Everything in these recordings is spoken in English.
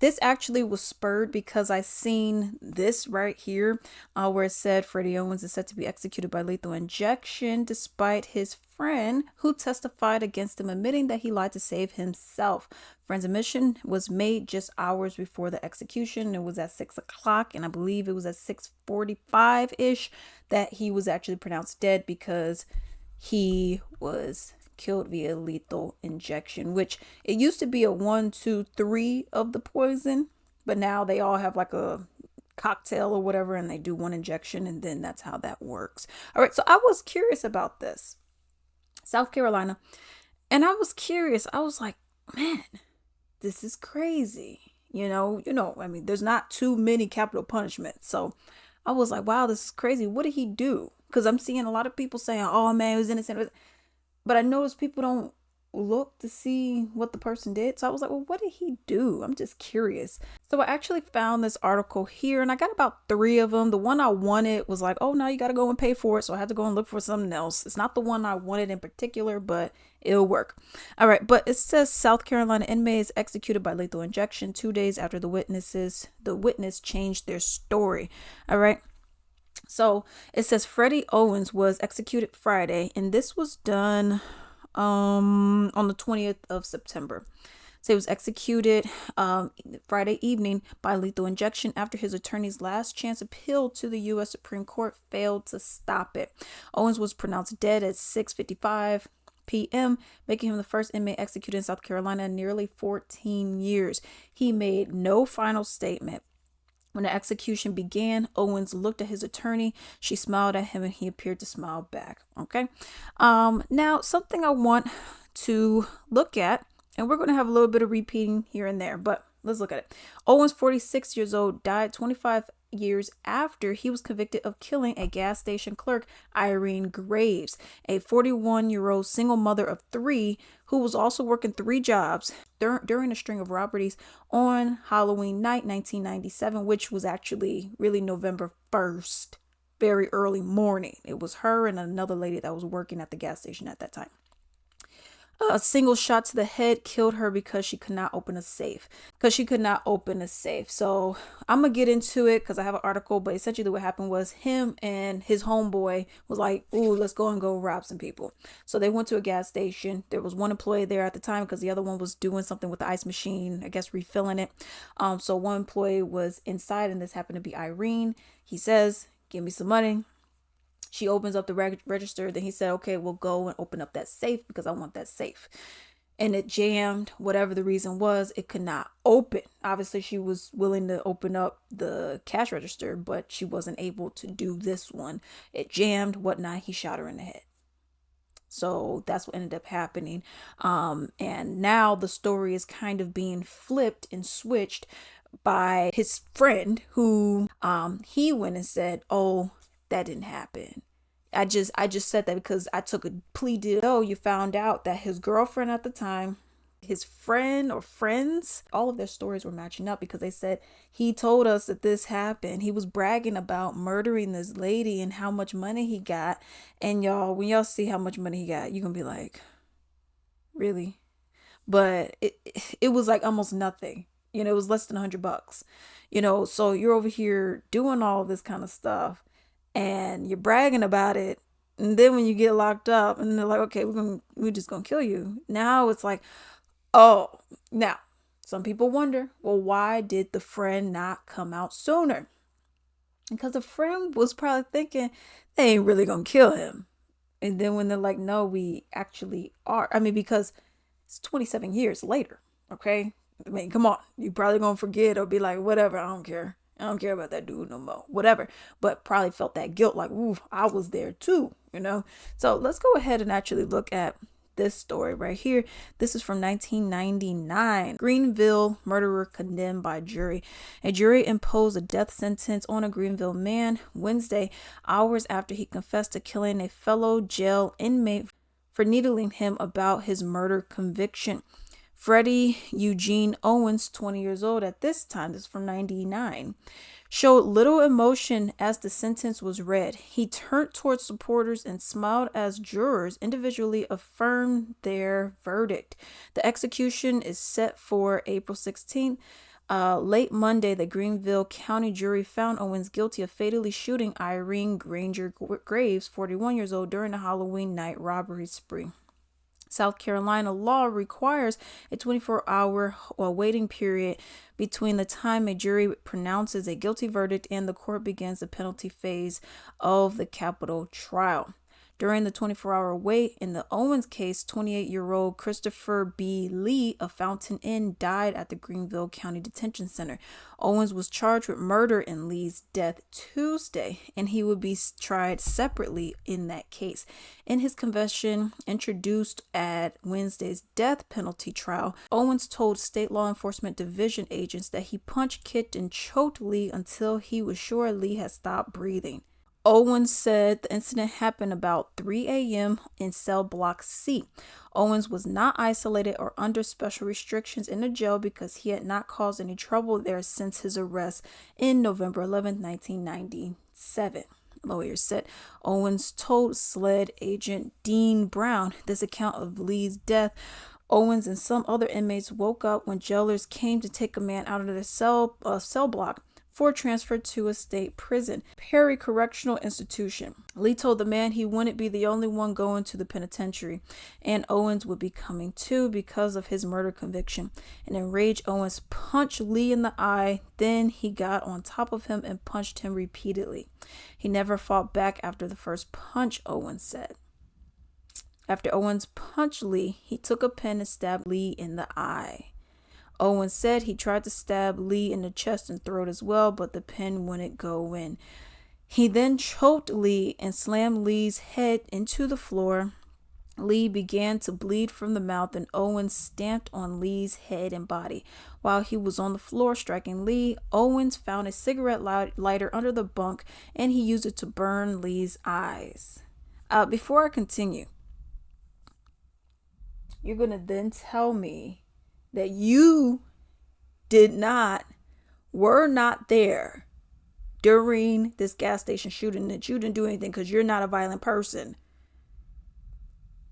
This actually was spurred because I seen this right here, where it said Freddie Owens is set to be executed by lethal injection despite his friend who testified against him admitting that he lied to save himself. Friend's admission was made just hours before the execution. It was at 6 o'clock, and I believe it was at 6:45 ish that he was actually pronounced dead because he was killed via lethal injection, which it used to be a 1, 2, 3 of the poison, but now they all have like a cocktail or whatever, and they do one injection, and then that's how that works. All right, so I was curious about this. South Carolina, and I was curious. I was like, man, this is crazy. I mean, there's not too many capital punishments. So I was like, wow, this is crazy. What did he do? Because I'm seeing a lot of people saying, oh man, he was innocent. But I noticed people don't look to see what the person did. So I was like, well, what did he do? I'm just curious. So I actually found this article here, and I got about 3 of them. The one I wanted was like, oh, no, you got to go and pay for it. So I had to go and look for something else. It's not the one I wanted in particular, but it'll work. All right. But it says South Carolina inmate is executed by lethal injection 2 days after the witness changed their story. All right. So it says Freddie Owens was executed Friday, and this was done on the 20th of September. So he was executed Friday evening by lethal injection after his attorney's last chance appeal to the U.S. Supreme Court failed to stop it. Owens was pronounced dead at 6:55 p.m., making him the first inmate executed in South Carolina in nearly 14 years. He made no final statement. When the execution began, Owens looked at his attorney. She smiled at him and he appeared to smile back. Okay. Now something I want to look at, and we're going to have a little bit of repeating here and there, but let's look at it. Owens, 46 years old, died 25 years after he was convicted of killing a gas station clerk, Irene Graves, a 41-year-old single mother of 3 who was also working 3 jobs during a string of robberies on Halloween night 1997, which was actually really November 1st, very early morning. It was her and another lady that was working at the gas station at that time. A single shot to the head killed her because she could not open a safe. So I'm going to get into it because I have an article, but essentially what happened was him and his homeboy was like, ooh, let's go rob some people. So they went to a gas station. There was one employee there at the time because the other one was doing something with the ice machine, I guess refilling it. So one employee was inside, and this happened to be Irene. He says, give me some money. She opens up the register. Then he said, okay, we'll go and open up that safe because I want that safe. And it jammed. Whatever the reason was, it could not open. Obviously, she was willing to open up the cash register, but she wasn't able to do this one. It jammed, whatnot. He shot her in the head. So that's what ended up happening. And now the story is kind of being flipped and switched by his friend who he went and said, oh, that didn't happen. I just said that because I took a plea deal. So you found out that his girlfriend at the time, his friend or friends, all of their stories were matching up because they said he told us that this happened. He was bragging about murdering this lady and how much money he got. And y'all, when y'all see how much money he got, you're gonna be like, really? But it was like almost nothing. It was less than $100. So you're over here doing all this kind of stuff, and you're bragging about it, and then when you get locked up and they're like, okay, we're just gonna kill you. Now it's like, oh, now some people wonder, well, why did the friend not come out sooner? Because the friend was probably thinking they ain't really gonna kill him. And then when they're like, no, we actually are. I mean, because it's 27 years later. Okay, I mean, come on, you probably gonna forget or be like, whatever, I don't care about that dude no more, whatever. But probably felt that guilt, like, ooh, I was there too, So let's go ahead and actually look at this story right here. This is from 1999. Greenville murderer condemned by jury. A jury imposed a death sentence on a Greenville man Wednesday, hours after he confessed to killing a fellow jail inmate for needling him about his murder conviction. Freddie Eugene Owens, 20 years old at this time, this is from 99, showed little emotion as the sentence was read. He turned towards supporters and smiled as jurors individually affirmed their verdict. The execution is set for April 16th. Late Monday, the Greenville County jury found Owens guilty of fatally shooting Irene Granger Graves, 41 years old, during a Halloween night robbery spree. South Carolina law requires a 24-hour waiting period between the time a jury pronounces a guilty verdict and the court begins the penalty phase of the capital trial. During the 24-hour wait in the Owens case, 28-year-old Christopher B. Lee of Fountain Inn died at the Greenville County Detention Center. Owens was charged with murder in Lee's death Tuesday, and he would be tried separately in that case. In his confession introduced at Wednesday's death penalty trial, Owens told state law enforcement division agents that he punched, kicked, and choked Lee until he was sure Lee had stopped breathing. Owens said the incident happened about 3 a.m. in cell block C. Owens was not isolated or under special restrictions in the jail because he had not caused any trouble there since his arrest in November 11, 1997. Lawyers said Owens told SLED agent Dean Brown this account of Lee's death. Owens and some other inmates woke up when jailers came to take a man out of the cell block for transfer to a state prison, Perry Correctional Institution. Lee told the man he wouldn't be the only one going to the penitentiary, and Owens would be coming too because of his murder conviction. An enraged Owens punched Lee in the eye, then he got on top of him and punched him repeatedly. He never fought back after the first punch, Owens said. After Owens punched Lee, he took a pen and stabbed Lee in the eye. Owens said he tried to stab Lee in the chest and throat as well, but the pen wouldn't go in. He then choked Lee and slammed Lee's head into the floor. Lee began to bleed from the mouth, and Owens stamped on Lee's head and body. While he was on the floor striking Lee, Owens found a cigarette lighter under the bunk, and he used it to burn Lee's eyes. Before I continue, you're going to then tell me that you were not there during this gas station shooting, that you didn't do anything because you're not a violent person,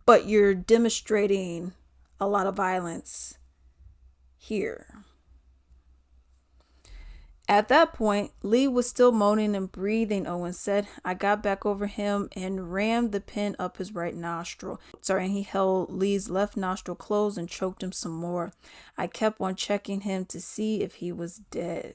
but you're demonstrating a lot of violence here. At that point, Lee was still moaning and breathing, Owens said. I got back over him and rammed the pen up his right nostril. And he held Lee's left nostril closed and choked him some more. I kept on checking him to see if he was dead.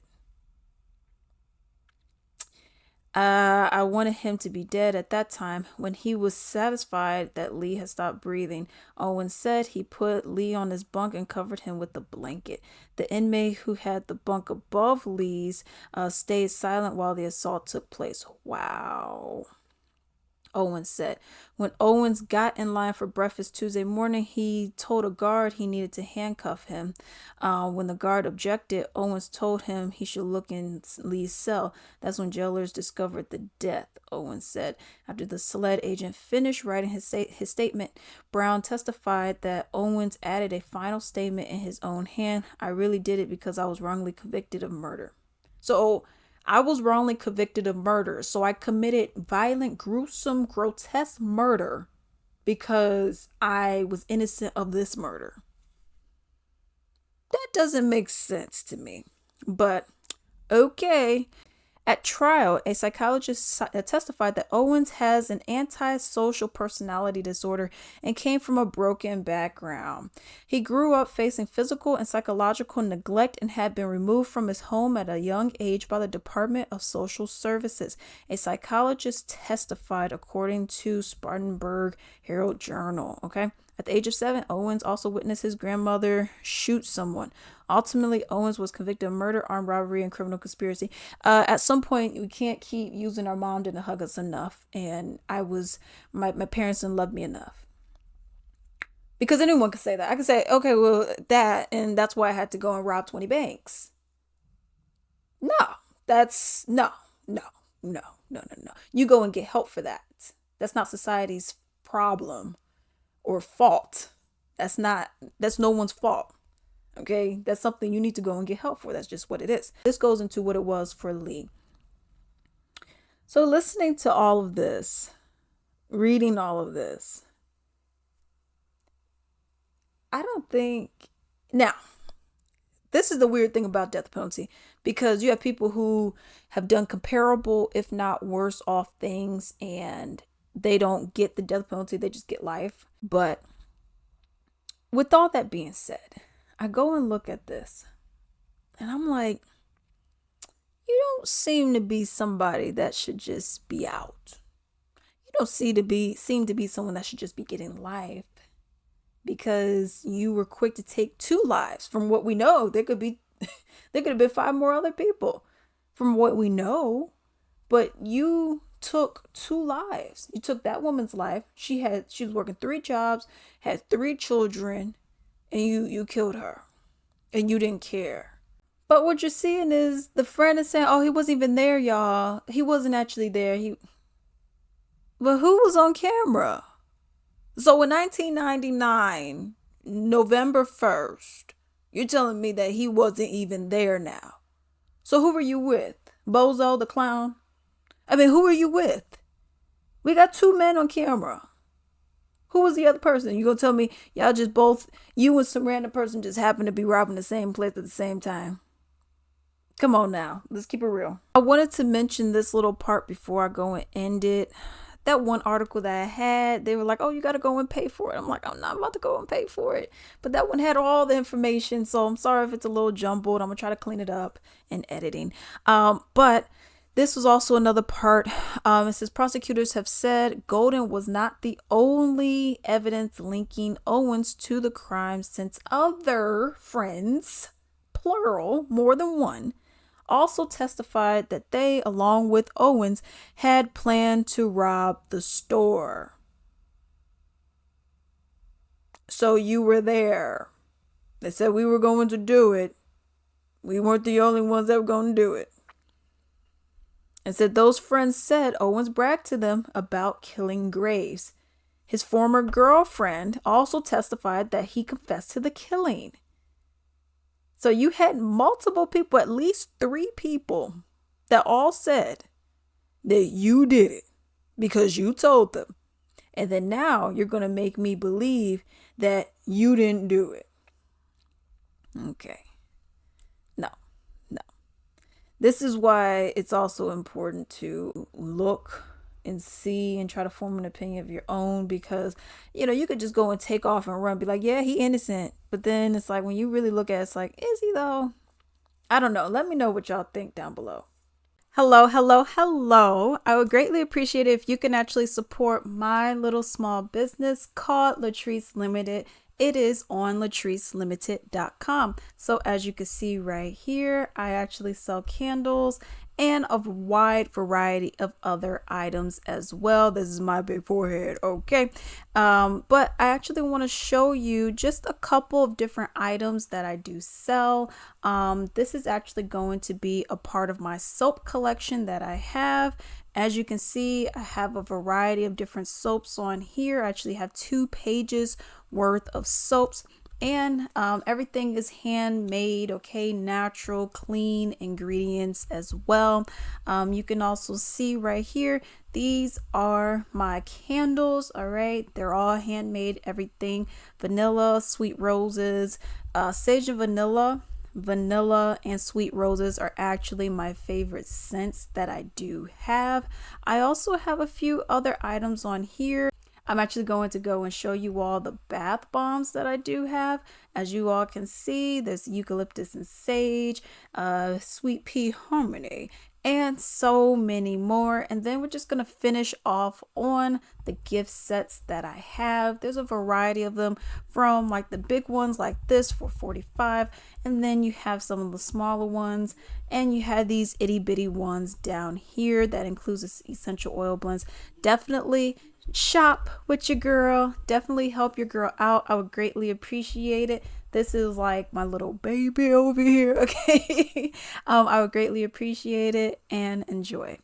I wanted him to be dead at that time. When he was satisfied that Lee had stopped breathing, Owens said he put Lee on his bunk and covered him with a blanket. The inmate who had the bunk above Lee's stayed silent while the assault took place. Wow. Owens said. When Owens got in line for breakfast Tuesday morning, he told a guard he needed to handcuff him. When the guard objected, Owens told him he should look in Lee's cell. That's when jailers discovered the death, Owens said. After the SLED agent finished writing his statement, Brown testified that Owens added a final statement in his own hand. I really did it because I was wrongly convicted of murder. So I was wrongly convicted of murder, so I committed violent, gruesome, grotesque murder because I was innocent of this murder. That doesn't make sense to me, but okay. At trial, a psychologist testified that Owens has an antisocial personality disorder and came from a broken background. He grew up facing physical and psychological neglect and had been removed from his home at a young age by the Department of Social Services. A psychologist testified according to Spartanburg Herald Journal. At the age of 7, Owens also witnessed his grandmother shoot someone. Ultimately, Owens was convicted of murder, armed robbery, and criminal conspiracy. At some point, we can't keep using our mom didn't hug us enough. And my parents didn't love me enough. Because anyone could say that. I could say, okay, well, and that's why I had to go and rob 20 banks. No. You go and get help for that. That's not society's problem or fault. That's no one's fault. Okay, that's something you need to go and get help for. That's just what it is. This goes into what it was for Lee. So listening to all of this, reading all of this, I don't think, now, This is the weird thing about death penalty, because you have people who have done comparable, if not worse off things, and they don't get the death penalty, they just get life. But with all that being said, I go and look at this and I'm like, you don't seem to be somebody that should just be out. You don't seem to be someone that should just be getting life, because you were quick to take 2 lives. From what we know, there could have been 5 more other people from what we know, but you took 2 lives. You took that woman's life. She was working 3 jobs, had 3 children, and you killed her, and you didn't care. But what you're seeing is the friend is saying, oh, he wasn't even there, y'all. He wasn't actually there. But who was on camera? So in 1999, November 1st, you're telling me that he wasn't even there now. So who were you with? Bozo the clown? I mean, who are you with? We got 2 men on camera. Who was the other person? You gonna tell me y'all just both, you and some random person just happened to be robbing the same place at the same time? Come on now, let's keep it real. I wanted to mention this little part before I go and end it. That one article that I had, they were like, oh, you got to go and pay for it. I'm like, I'm not about to go and pay for it. But that one had all the information. So I'm sorry if it's a little jumbled. I'm going to try to clean it up in editing. But this was also another part. It says prosecutors have said Golden was not the only evidence linking Owens to the crime, since other friends, plural, more than one, also testified that they, along with Owens, had planned to rob the store. So you were there. They said we were going to do it. We weren't the only ones that were going to do it. And said those friends said Owens bragged to them about killing Graves. His former girlfriend also testified that he confessed to the killing. So you had multiple people, at least 3 people, that all said that you did it because you told them. And then now you're going to make me believe that you didn't do it. Okay. No. This is why it's also important to look and see and try to form an opinion of your own, because you could just go and take off and run, be like, yeah, he innocent, but then it's like when you really look at it, it's like, is he though? I don't know. Let me know what y'all think down below. Hello. I would greatly appreciate it if you can actually support my little small business called Latrice Limited. It is on latricelimited.com. So as you can see right here, I actually sell candles and a wide variety of other items as well. This is my big forehead, okay? But I actually want to show you just a couple of different items that I do sell. This is actually going to be a part of my soap collection that I have. As you can see, I have a variety of different soaps on here. I actually have 2 pages worth of soaps, and everything is handmade, okay, natural, clean ingredients as well. You can also see right here, these are my candles. All right, they're all handmade, everything vanilla, sweet roses, sage and vanilla and sweet roses are actually my favorite scents that I do have. I also have a few other items on here. I'm actually going to go and show you all the bath bombs that I do have. As you all can see, there's eucalyptus and sage, sweet pea harmony, and so many more. And then we're just going to finish off on the gift sets that I have. There's a variety of them, from like the big ones like this for $45, and then you have some of the smaller ones, and you have these itty bitty ones down here that includes essential oil blends. Definitely shop with your girl. Definitely help your girl out. I would greatly appreciate it. This is like my little baby over here, okay? I would greatly appreciate it, and enjoy.